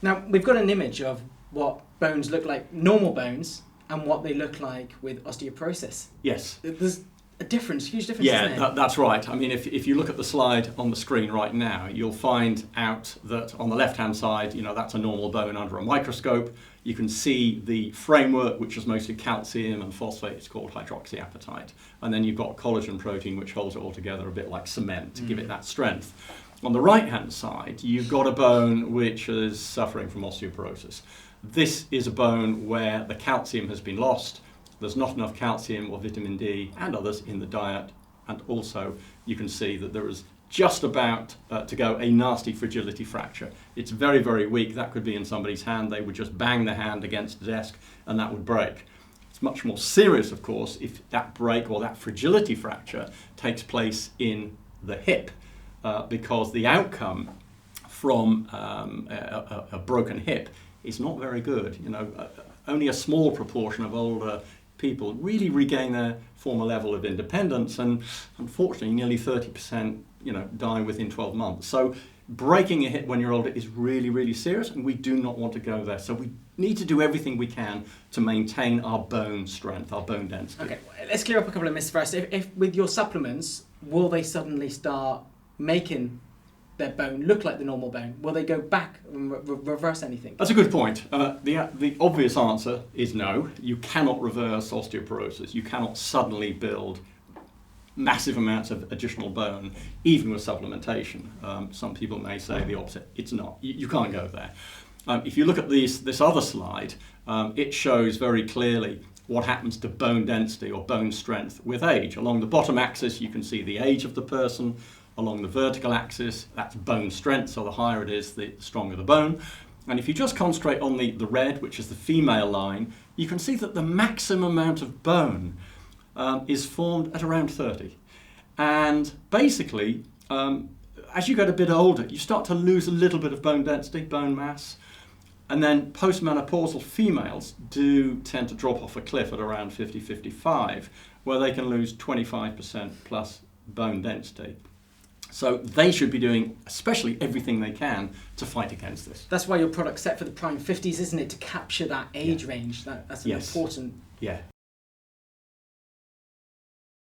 Now, we've got an image of what bones look like, normal bones, and what they look like with osteoporosis. Yes. There's a difference, huge difference, isn't Yeah, it? that's right. I mean, if you look at the slide on the screen right now, you'll find out that on the left-hand side, that's a normal bone under a microscope. You can see the framework, which is mostly calcium and phosphate. It's called hydroxyapatite. And then you've got collagen protein, which holds it all together a bit like cement to give it that strength. On the right-hand side, you've got a bone which is suffering from osteoporosis. This is a bone where the calcium has been lost. There's not enough calcium or vitamin D and others in the diet, and also you can see that there is just about to go a nasty fragility fracture. It's very, very weak. That could be in somebody's hand. They would just bang the hand against the desk and that would break. It's much more serious, of course, if that break or that fragility fracture takes place in the hip, because the outcome from a broken hip is not very good. Only a small proportion of older people really regain their former level of independence, and unfortunately nearly 30% die within 12 months. So breaking a hip when you're older is really, really serious, and we do not want to go there. So we need to do everything we can to maintain our bone strength, our bone density. Okay, let's clear up a couple of myths first. If with your supplements, will they suddenly start making their bone look like the normal bone? Will they go back and reverse anything? That's a good point. The obvious answer is no. You cannot reverse osteoporosis. You cannot suddenly build massive amounts of additional bone, even with supplementation. Some people may say the opposite. It's not. You can't go there. If you look at this other slide, it shows very clearly what happens to bone density or bone strength with age. Along the bottom axis, you can see the age of the person. Along the vertical axis, that's bone strength, so the higher it is, the stronger the bone. And if you just concentrate on the red, which is the female line, you can see that the maximum amount of bone is formed at around 30. And basically, as you get a bit older, you start to lose a little bit of bone density, bone mass. And then postmenopausal females do tend to drop off a cliff at around 50, 55, where they can lose 25% plus bone density. So they should be doing especially everything they can to fight against this. That's why your product's set for the prime 50s, isn't it? To capture that age range. That's an important